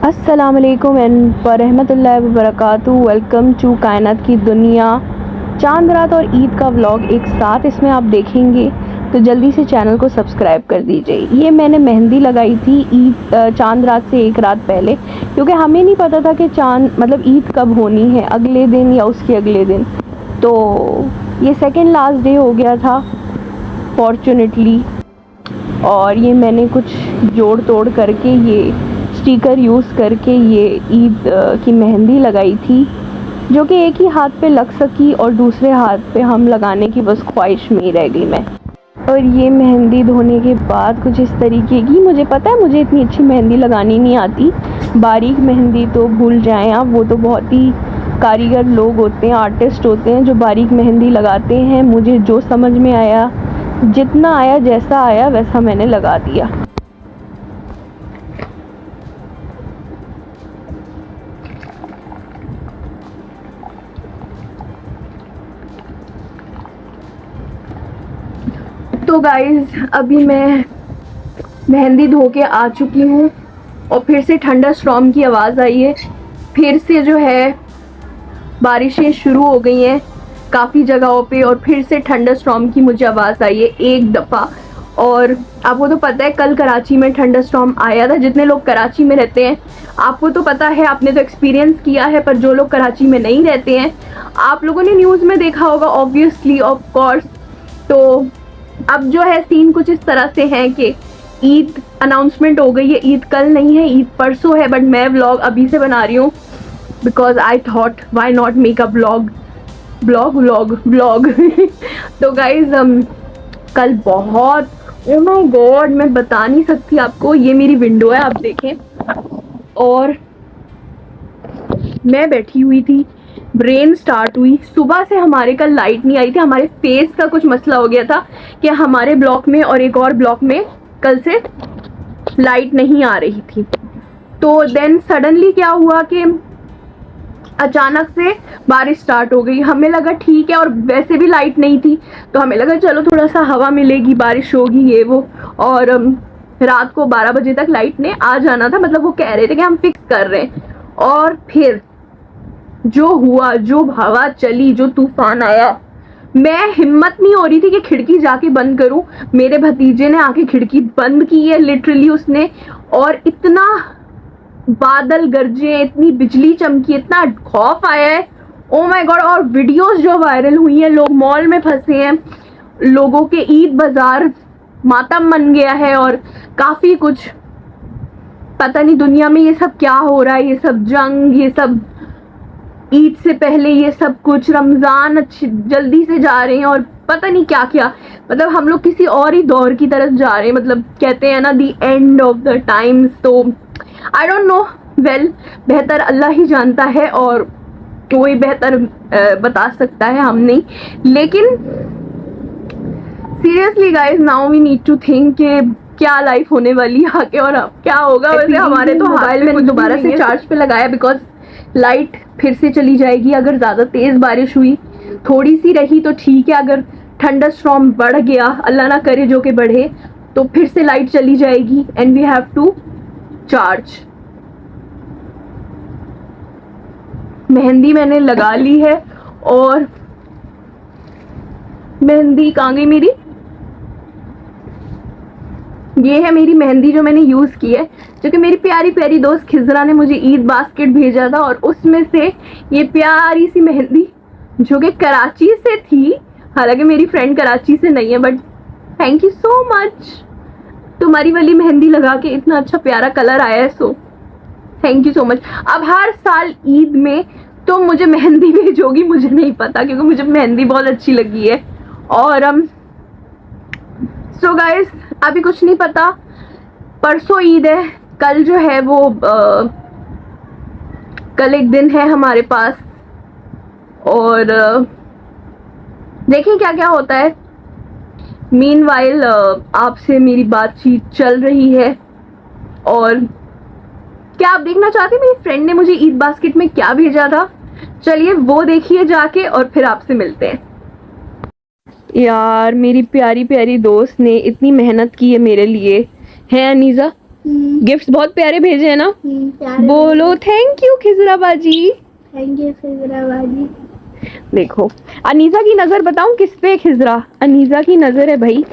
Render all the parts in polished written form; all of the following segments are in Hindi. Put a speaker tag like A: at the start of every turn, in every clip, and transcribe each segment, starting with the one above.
A: अस्सलामुअलैकुम एंड वरहमतुल्लाहि वबरकातुहू। वेलकम टू कायनात की दुनिया। चांद रात और ईद का व्लॉग एक साथ इसमें आप देखेंगे तो जल्दी से चैनल को सब्सक्राइब कर दीजिए। ये मैंने मेहंदी लगाई थी ईद चांद रात से एक रात पहले, क्योंकि हमें नहीं पता था कि चांद मतलब ईद कब होनी है, अगले दिन या उसके अगले दिन। तो ये सेकेंड लास्ट डे हो गया था फॉर्चुनेटली, और ये मैंने कुछ जोड़ तोड़ करके ये स्टिकर यूज़ करके ये ईद की मेहंदी लगाई थी, जो कि एक ही हाथ पे लग सकी और दूसरे हाथ पे हम लगाने की बस ख्वाहिश में ही रह गई मैं। और ये मेहंदी धोने के बाद कुछ इस तरीके की, मुझे पता है मुझे इतनी अच्छी मेहंदी लगानी नहीं आती, बारीक मेहंदी तो भूल जाएं आप, वो तो बहुत ही कारीगर लोग होते हैं, आर्टिस्ट होते हैं जो बारीक मेहंदी लगाते हैं। मुझे जो समझ में आया, जितना आया, जैसा आया वैसा मैंने लगा दिया। तो गाइज़ अभी मैं मेहंदी धो के आ चुकी हूँ और फिर से थंडर स्टॉर्म की आवाज़ आई है। फिर से जो है बारिशें शुरू हो गई हैं काफ़ी जगहों पे, और फिर से थंडर स्टॉर्म की मुझे आवाज़ आई है एक दफ़ा। और आपको तो पता है कल कराची में थंडर स्टॉर्म आया था। जितने लोग कराची में रहते हैं आपको तो पता है, आपने तो एक्सपीरियंस किया है, पर जो लोग कराची में नहीं रहते हैं आप लोगों ने न्यूज़ में देखा होगा ऑब्वियसली, ऑफ कोर्स। तो अब जो है सीन कुछ इस तरह से है कि ईद अनाउंसमेंट हो गई है। ईद कल नहीं है, ईद परसों है, बट मैं व्लॉग अभी से बना रही हूँ because I thought why not make a blog. तो गाइज कल बहुत, ओ माय गॉड, मैं बता नहीं सकती आपको। ये मेरी विंडो है, आप देखें, और मैं बैठी हुई थी, ब्रेन स्टार्ट हुई। सुबह से हमारे कल लाइट नहीं आई थी, हमारे फेस का कुछ मसला हो गया था कि हमारे ब्लॉक में और एक और ब्लॉक में कल से लाइट नहीं आ रही थी। तो देन सडनली क्या हुआ कि अचानक से बारिश स्टार्ट हो गई। हमें लगा ठीक है, और वैसे भी लाइट नहीं थी तो हमें लगा चलो थोड़ा सा हवा मिलेगी, बारिश होगी, ये वो। और रात को 12 बजे तक लाइट ने आ जाना था, मतलब वो कह रहे थे कि हम फिक्स कर रहे हैं। और फिर जो हुआ, जो हवा चली, जो तूफान आया, मैं हिम्मत नहीं हो रही थी कि खिड़की जाके बंद करूं। मेरे भतीजे ने आके खिड़की बंद की है लिटरली उसने, और इतना बादल गरजे, इतनी बिजली चमकी, इतना खौफ आया है, ओ माय गॉड। और वीडियोस जो वायरल हुई हैं, लोग मॉल में फंसे हैं, लोगों के ईद बाजार मातम बन गया है, और काफी कुछ पता नहीं दुनिया में ये सब क्या हो रहा है, ये सब जंग, ये सब ईद से पहले ये सब कुछ, रमजान अच्छी जल्दी से जा रहे हैं, और पता नहीं क्या क्या, मतलब हम लोग किसी और ही दौर की तरफ जा रहे हैं। मतलब कहते हैं ना दी एंड ऑफ द टाइम्स। तो आई डोंट नो, वेल बेहतर अल्लाह ही जानता है, और कोई बेहतर बता सकता है, हम नहीं। लेकिन seriously guys, now we need to think कि क्या लाइफ होने वाली है आगे, और क्या होगा। वैसे हमारे तो मोबाइल में दोबारा से चार्ज पे लगाया बिकॉज लाइट फिर से चली जाएगी अगर ज़्यादा तेज़ बारिश हुई। थोड़ी सी रही तो ठीक है, अगर थंडर स्टॉर्म बढ़ गया, अल्लाह ना करे जो कि बढ़े, तो फिर से लाइट चली जाएगी and we have to charge. Mehndi मैंने लगा ली है, और मेहंदी कहाँ गई मेरी, ये है मेरी मेहंदी जो मैंने यूज़ की है, जो कि मेरी प्यारी प्यारी दोस्त खिजरा ने मुझे ईद बास्केट भेजा था, और उसमें से ये प्यारी सी मेहंदी जो कि कराची से थी, हालांकि मेरी फ्रेंड कराची से नहीं है, but thank you so much, तुम्हारी वाली मेहंदी लगा के इतना अच्छा प्यारा कलर आया है, so thank you so much. अब हर साल ईद में तो मुझे मेहंदी भेजोगी, मुझे नहीं पता, क्योंकि मुझे मेहंदी बहुत अच्छी लगी है। और सो गाइस अभी कुछ नहीं पता, परसों ईद है, कल जो है वो कल एक दिन है हमारे पास, और देखिए क्या क्या होता है। मीनवाइल आपसे मेरी बातचीत चल रही है, और क्या आप देखना चाहते हैं मेरी फ्रेंड ने मुझे ईद बास्केट में क्या भेजा था? चलिए वो देखिए जाके, और फिर आपसे मिलते हैं। यार मेरी प्यारी प्यारी दोस्त ने इतनी मेहनत की है मेरे लिए, है अनीज़ा? गिफ्ट्स बहुत प्यारे भेजे हैं ना।
B: प्यारे
A: बोलो थैंक यू खिजरा बाजी।
B: थैंक यू खिजरा बाजी।
A: देखो अनीजा की नजर बताऊं किस पे खिजरा, अनीजा की नजर है भाई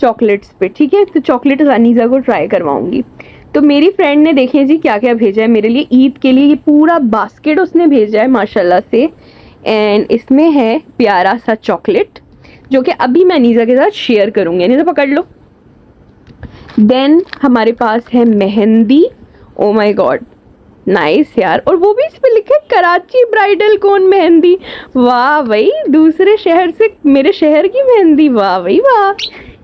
A: चॉकलेट्स पे, ठीक है। तो चॉकलेट अनीजा को ट्राई करवाऊंगी। तो मेरी फ्रेंड ने देखे जी क्या क्या भेजा है मेरे लिए ईद के लिए, ये पूरा बास्केट उसने भेजा है माशाल्लाह से। एंड इसमें है प्यारा सा चॉकलेट जो कि अभी मैं अनीजा के साथ शेयर करूंगी। अनीजा पकड़ लो। देन हमारे पास है मेहंदी। ओ माय गॉड नाइस यार, और वो भी इस पे लिखा है कराची ब्राइडल कोन मेहंदी। वाह भाई, दूसरे शहर से मेरे शहर की मेहंदी, वाह भाई वाह।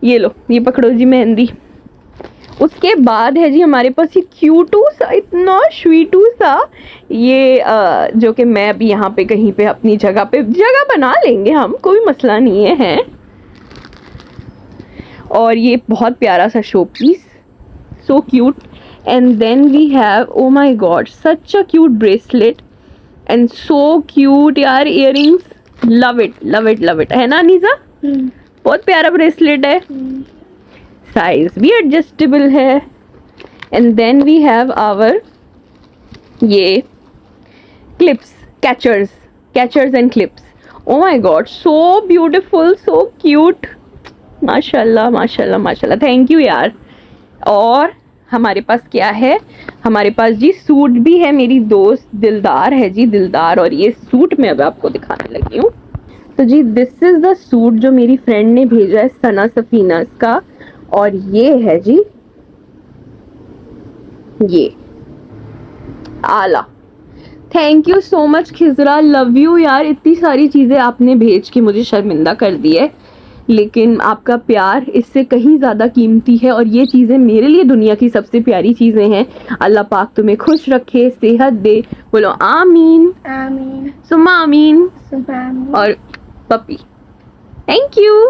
A: ये लो, ये पकड़ो जी मेहंदी। उसके बाद है जी हमारे पास ये क्यूटू सा, इतना स्वीटू सा, ये जो कि मैं अभी यहाँ पे कहीं पे अपनी जगह बना लेंगे हम, कोई मसला नहीं है। और ये बहुत प्यारा सा show piece, so cute. And then we have, oh my god, such a cute bracelet and so cute यार earrings. Love it love it love it, है ना अनीजा? बहुत प्यारा ब्रेसलेट है। साइज भी एडजस्टेबल है। And then we have our ये clips, catchers and clips. Oh my god so beautiful, so cute, माशाल्लाह माशाल्लाह माशाल्लाह, थैंक यू यार। और हमारे पास क्या है, हमारे पास जी सूट भी है। मेरी दोस्त दिलदार है जी, दिलदार, और ये सूट मैं अब आपको दिखाने लगी हूँ। तो जी दिस इज द सूट जो मेरी फ्रेंड ने भेजा है सना सफीना का, और ये है जी ये आला। Thank you so much खिजरा, love you यार। इतनी सारी चीजें आपने भेज के मुझे शर्मिंदा कर दी है, लेकिन आपका प्यार इससे कहीं ज़्यादा कीमती है, और ये चीज़ें मेरे लिए दुनिया की सबसे प्यारी चीज़ें हैं। अल्लाह पाक तुम्हें खुश रखे, सेहत दे, बोलो आमीन
B: आमीन
A: सुम्मा आमीन।
B: आमीन।
A: और पपी थैंक यू।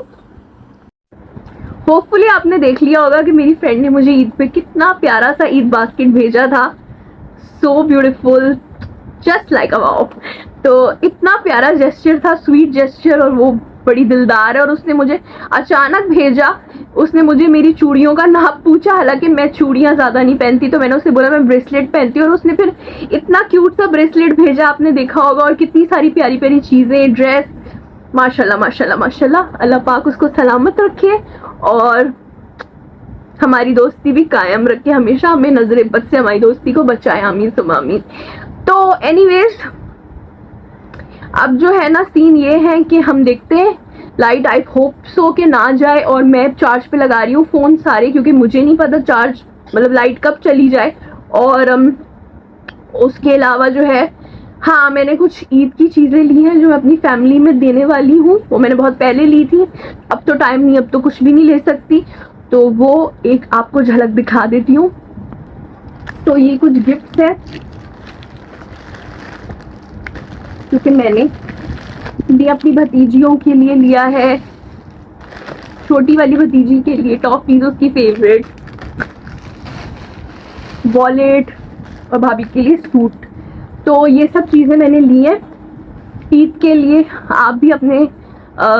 A: होपफुली आपने देख लिया होगा कि मेरी फ्रेंड ने मुझे ईद पे कितना प्यारा सा ईद बास्केट भेजा था, so beautiful, just like a wow. तो इतना प्यारा जेस्चर था, स्वीट जेस्चर, और वो बड़ी दिलदार है। और उसने मुझे अचानक भेजा, उसने मुझे मेरी चूड़ियों का नाप पूछा, हालांकि मैं चूड़ियां ज़्यादा नहीं पहनती, तो मैंने उससे बोला मैं ब्रेसलेट पहनती हूँ, और उसने फिर इतना क्यूट सा ब्रेसलेट भेजा, आपने देखा होगा, और कितनी सारी प्यारी प्यारी चीज़ें, ड्रेस, माशाल्लाह माशाल्लाह माशाल्लाह। अल्लाह पाक उसको सलामत रखे और हमारी दोस्ती भी कायम रखे, हमेशा हमें नजर बद से हमारी दोस्ती को बचाए, आमीन सुम्मा आमीन। तो एनीवेज अब जो है ना सीन ये है कि हम देखते हैं, लाइट आई होप सो के ना जाए, और मैं चार्ज पे लगा रही हूँ फ़ोन सारे, क्योंकि मुझे नहीं पता चार्ज मतलब लाइट कब चली जाए। और उसके अलावा जो है, हाँ मैंने कुछ ईद की चीज़ें ली हैं जो मैं अपनी फैमिली में देने वाली हूँ, वो मैंने बहुत पहले ली थी, अब तो टाइम नहीं, अब तो कुछ भी नहीं ले सकती, तो वो एक आपको झलक दिखा देती हूँ। तो ये कुछ गिफ्ट्स है क्योंकि मैंने भी अपनी भतीजियों के लिए लिया है, छोटी वाली भतीजी के लिए टॉफीज, उसकी फेवरेट, वॉलेट, और भाभी के लिए सूट। तो ये सब चीज़ें मैंने ली हैं ईद के लिए। आप भी अपने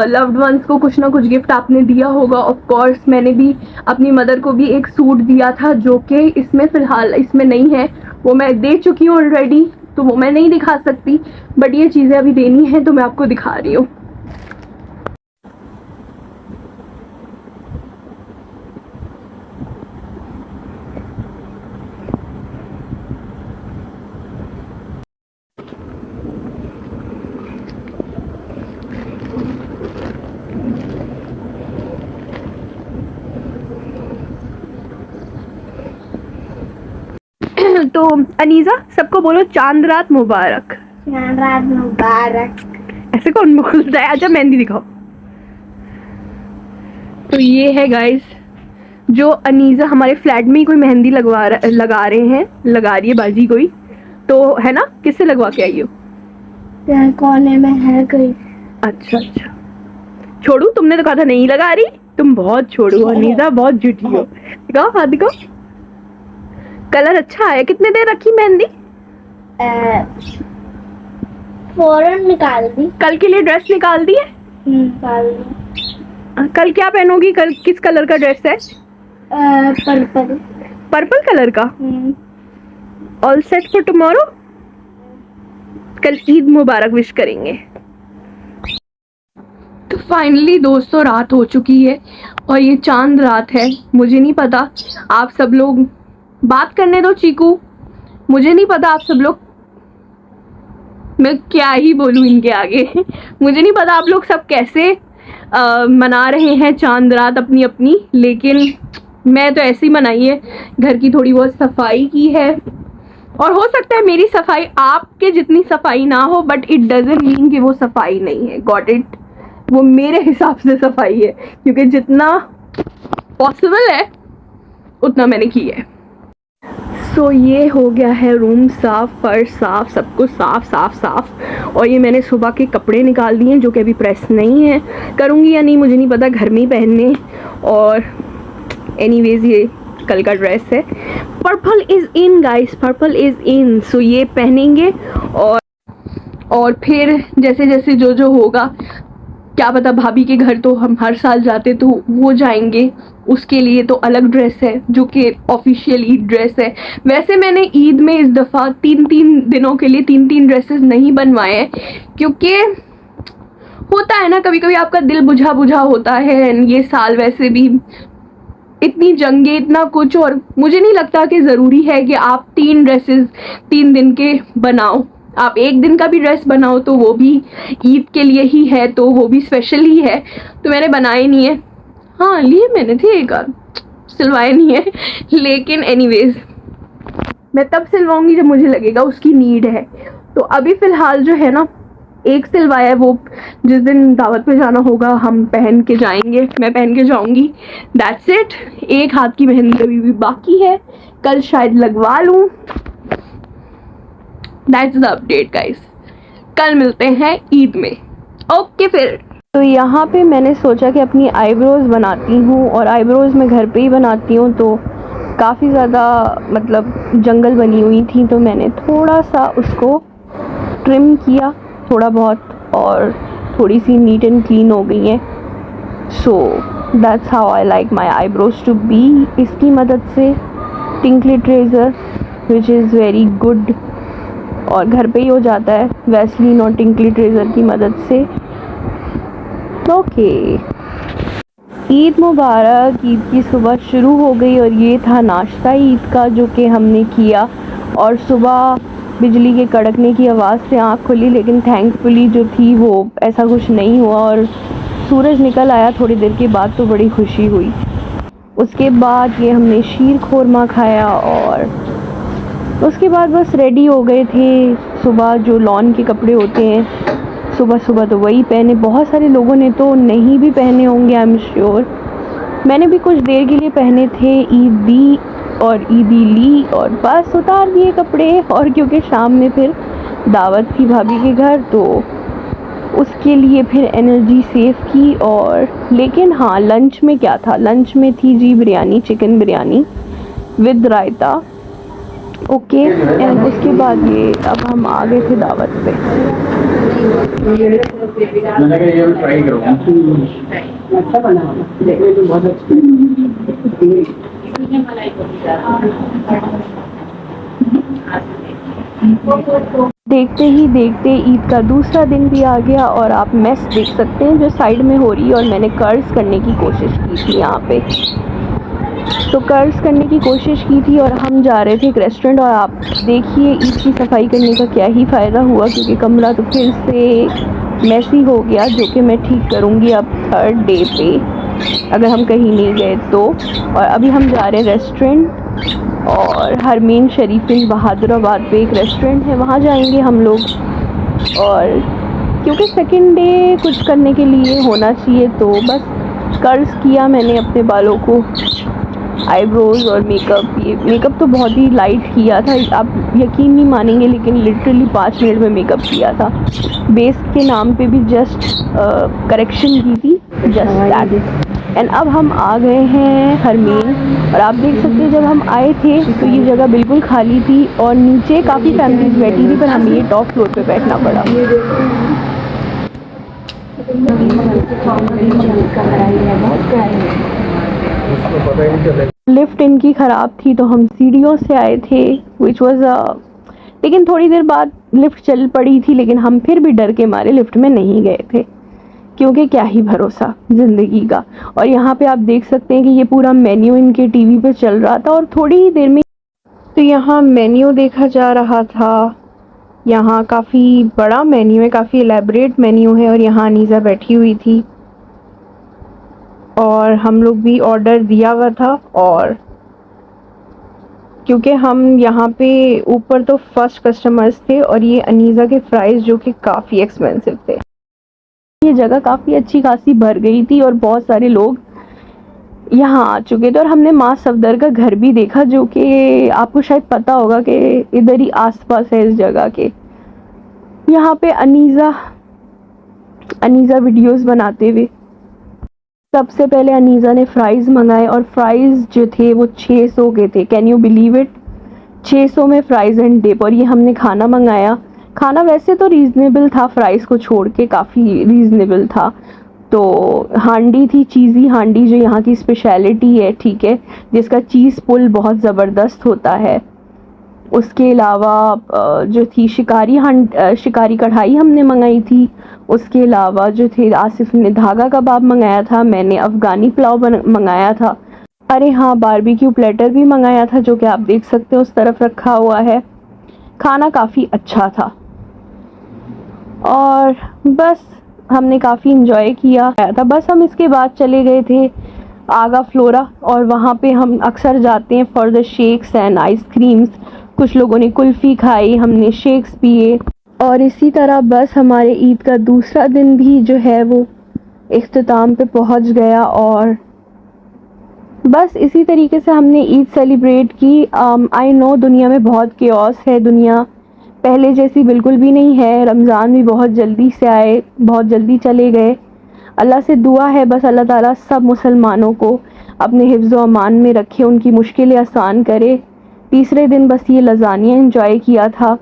A: लव्ड वंस को कुछ ना कुछ गिफ्ट आपने दिया होगा। ऑफ कोर्स मैंने भी अपनी मदर को भी एक सूट दिया था, जो कि इसमें फ़िलहाल इसमें नहीं है, वो मैं दे चुकी हूँ ऑलरेडी, तो वो मैं नहीं दिखा सकती, बट ये चीज़ें अभी देनी है तो मैं आपको दिखा रही हूँ। तो अनीजा सबको बोलो चांद रात मुबारक।
B: चांद रात मुबारक।
A: ऐसे कौन बोलता है? अच्छा मेहंदी दिखाओ। तो ये है गाइस, जो अनीजा हमारे फ्लैट में ही कोई मेहंदी लगा रही है बाजी कोई, तो है ना, किससे लगवा के आई हो?
B: कोने में है कोई।
A: अच्छा अच्छा, छोड़ू, तुमने तो कहा था नहीं लगा रही, तुम बहुत छोड़ू अनीजा, बहुत झूठी हो। दिखाओ, हाथ दिखाओ। कलर अच्छा है। कितने देर रखी मेहंदी?
B: फौरन निकाल दी।
A: कल के लिए ड्रेस निकाल दी है?
B: निकाल दी।
A: कल क्या पहनोगी? कल किस कलर का ड्रेस है?
B: पर्पल।
A: पर्पल कलर का। All set for tomorrow. कल ईद मुबारक विश करेंगे। तो फाइनली दोस्तों रात हो चुकी है और ये चांद रात है। मुझे नहीं पता आप सब लोग, बात करने दो चीकू, मुझे नहीं पता आप सब लोग, मैं क्या ही बोलूं इनके आगे मुझे नहीं पता आप लोग सब कैसे मना रहे हैं चांद रात अपनी अपनी, लेकिन मैं तो ऐसे ही मनाई है। घर की थोड़ी बहुत सफाई की है और हो सकता है मेरी सफाई आपके जितनी सफाई ना हो, बट इट डजंट मीन कि वो सफाई नहीं है। Got it? वो मेरे हिसाब से सफाई है, क्योंकि जितना पॉसिबल है उतना मैंने की है। सो ये हो गया है रूम साफ, फर्श साफ, सब कुछ साफ साफ साफ। और ये मैंने सुबह के कपड़े निकाल दिए जो कि अभी प्रेस नहीं है, करूँगी या नहीं मुझे नहीं पता, घर में ही पहनने। और एनीवेज ये कल का ड्रेस है। Purple is in guys, purple is in. So ये पहनेंगे और फिर जैसे जैसे जो जो होगा, क्या पता भाभी के घर तो हम हर साल जाते तो वो जाएंगे, उसके लिए तो अलग ड्रेस है जो कि ऑफिशियल ईद ड्रेस है। वैसे मैंने ईद में इस दफ़ा 3-3 दिनों के लिए 3-3 ड्रेसेस नहीं बनवाए हैं, क्योंकि होता है ना कभी कभी आपका दिल बुझा बुझा होता है। ये साल वैसे भी इतनी जंगे इतना कुछ, और मुझे नहीं लगता कि ज़रूरी है कि आप 3 ड्रेसेस 3 दिन के बनाओ। आप एक दिन का भी ड्रेस बनाओ तो वो भी ईद के लिए ही है, तो वो भी स्पेशल ही है। तो मैंने बनाए नहीं है, हाँ लिए मैंने थे एक आध, सिलवाए नहीं है। लेकिन एनीवेज मैं तब सिलवाऊंगी जब मुझे लगेगा उसकी नीड है। तो अभी फ़िलहाल जो है ना, एक सिलवाया है, वो जिस दिन दावत पे जाना होगा हम पहन के जाएंगे, मैं पहन के जाऊंगी। That's it. एक हाथ की मेहंदी अभी भी बाकी है, कल शायद लगवा लूँ। That's the update guys. कल मिलते हैं ईद में। ओके फिर। तो यहाँ पे मैंने सोचा कि अपनी आईब्रोज़ बनाती हूँ, और आईब्रोज़ मैं घर पे ही बनाती हूँ, तो काफ़ी ज़्यादा मतलब जंगल बनी हुई थी, तो मैंने थोड़ा सा उसको ट्रिम किया थोड़ा बहुत, और थोड़ी सी नीट एंड क्लीन हो गई है। So that's how I like my eyebrows to be. इसकी मदद से Tinkly Treasure which is very good, और घर पे ही हो जाता है वैसलीन और टिंकली ट्रेजर की मदद से। ओके ईद मुबारक। ईद की सुबह शुरू हो गई और ये था नाश्ता ईद का जो कि हमने किया। और सुबह बिजली के कड़कने की आवाज़ से आँख खुली, लेकिन थैंकफुली जो थी वो ऐसा कुछ नहीं हुआ, और सूरज निकल आया थोड़ी देर के बाद, तो बड़ी खुशी हुई। उसके बाद ये हमने शीर खोरमा खाया, और उसके बाद बस रेडी हो गए थे। सुबह जो लॉन के कपड़े होते हैं सुबह सुबह तो वही पहने। बहुत सारे लोगों ने तो नहीं भी पहने होंगे, आई एम श्योर। मैंने भी कुछ देर के लिए पहने थे, ईद दी और ईदी ली, और बस उतार दिए कपड़े। और क्योंकि शाम में फिर दावत थी भाभी के घर, तो उसके लिए फिर एनर्जी सेव की। और लेकिन हाँ, लंच में क्या था, लंच में थी जी biryani, chicken biryani with raita. Okay and उसके बाद ये अब हम आ गए थे दावत पे।
C: मैंने कहा ये ट्राई करो, अच्छा बना है, देखने तो बहुत अच्छा
A: देखते ही देखते ईद का दूसरा दिन भी आ गया, और आप मेस देख सकते हैं जो साइड में हो रही है। और मैंने कर्ल्स करने की कोशिश की थी यहाँ पे, तो कर्ल्स करने की कोशिश की थी, और हम जा रहे थे एक रेस्टोरेंट। और आप देखिए ईद की सफाई करने का क्या ही फ़ायदा हुआ, क्योंकि कमरा तो फिर से मैसी हो गया, जो कि मैं ठीक करूँगी अब 3rd डे पे अगर हम कहीं नहीं गए तो। और अभी हम जा रहे हैं रेस्टोरेंट, और हरमीन शरीफिन बहादुराबाद पे एक रेस्टोरेंट है, वहाँ जाएंगे हम लोग। और क्योंकि 2nd डे कुछ करने के लिए होना चाहिए, तो बस कर्ल्स किया मैंने अपने बालों को, आईब्रोज़ और मेकअप। ये मेकअप तो बहुत ही लाइट किया था, आप यकीन नहीं मानेंगे, लेकिन लिटरली 5 मिनट में मेकअप किया था। बेस के नाम पे भी जस्ट करेक्शन की थी, जस्ट दैट। एंड अब हम आ गए हैं हरमीन, और आप देख सकते हैं जब हम आए थे तो ये जगह बिल्कुल खाली थी, और नीचे काफ़ी फैमिलीज बैठी थी, पर हमें ये टॉप फ्लोर पे बैठना पड़ा।
C: इसमें पता ही नहीं चलेगा।
A: लिफ्ट इनकी ख़राब थी तो हम सीढ़ियों से आए थे, विच वॉज लेकिन थोड़ी देर बाद लिफ्ट चल पड़ी थी, लेकिन हम फिर भी डर के मारे लिफ्ट में नहीं गए थे, क्योंकि क्या ही भरोसा ज़िंदगी का। और यहाँ पे आप देख सकते हैं कि ये पूरा मेन्यू इनके टीवी पे चल रहा था और थोड़ी ही देर में तो यहाँ मेन्यू देखा जा रहा था। यहाँ काफ़ी बड़ा मेन्यू है, काफ़ी एलेबरेट मेन्यू है और यहाँ अनीज़ा बैठी हुई थी और हम लोग भी ऑर्डर दिया हुआ था। और क्योंकि हम यहाँ पे ऊपर तो फर्स्ट कस्टमर्स थे और ये अनीज़ा के फ्राइज़ जो कि काफ़ी एक्सपेंसिव थे। ये जगह काफ़ी अच्छी खासी भर गई थी और बहुत सारे लोग यहाँ आ चुके थे। और हमने माँ सफदर का घर भी देखा, जो कि आपको शायद पता होगा कि इधर ही आसपास है इस जगह के। यहाँ पे अनीज़ा वीडियोस बनाते हुए। सबसे पहले अनीज़ा ने फ़्राइज़ मंगाए और फ़्राइज़ जो थे वो 600 के थे। कैन यू बिलीव इट, 600 में फ़्राइज़ एंड डिप। और ये हमने खाना मंगाया। खाना वैसे तो रीज़नेबल था, फ़्राइज़ को छोड़ के काफ़ी रीज़नेबल था। तो हांडी थी, चीज़ी हांडी, जो यहाँ की स्पेशलिटी है, ठीक है, जिसका चीज़ पुल बहुत ज़बरदस्त होता है। उसके अलावा जो थी शिकारी कढ़ाई हमने मंगाई थी। उसके अलावा जो थे आसिफ ने धागा कबाब मंगाया था, मैंने अफ़गानी पुलाव मंगाया था। अरे हाँ, बारबेक्यू प्लेटर भी मंगाया था, जो कि आप देख सकते हो उस तरफ रखा हुआ है। खाना काफ़ी अच्छा था और बस हमने काफ़ी इंजॉय किया था। बस हम इसके बाद चले गए थे आगा फ्लोरा और वहाँ पे हम अक्सर जाते हैं for the shakes and ice creams. कुछ लोगों ने कुल्फ़ी खाई, हमने शेक्स पिए और इसी तरह बस हमारे ईद का दूसरा दिन भी जो है वो इख्तिताम पे पहुँच गया। और बस इसी तरीके से हमने ईद सेलिब्रेट की। आई नो दुनिया में बहुत केओस है, दुनिया पहले जैसी बिल्कुल भी नहीं है। रमज़ान भी बहुत जल्दी से आए, बहुत जल्दी चले गए। अल्लाह से दुआ है बस अल्लाह ताला सब मुसलमानों को अपने हिफ्ज़ व अमान में रखे, उनकी मुश्किलें आसान करे। तीसरे दिन बस ये लज़ानिया एंजॉय किया था।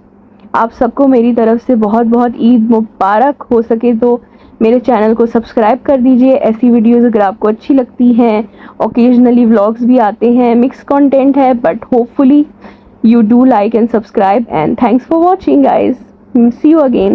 A: आप सबको मेरी तरफ़ से बहुत बहुत ईद मुबारक। हो सके तो मेरे चैनल को सब्सक्राइब कर दीजिए। ऐसी वीडियोज़ अगर आपको अच्छी लगती हैं, ओकेजनली व्लॉग्स भी आते हैं, मिक्स कंटेंट है, but hopefully you do like and subscribe, and thanks for watching guys. See you again.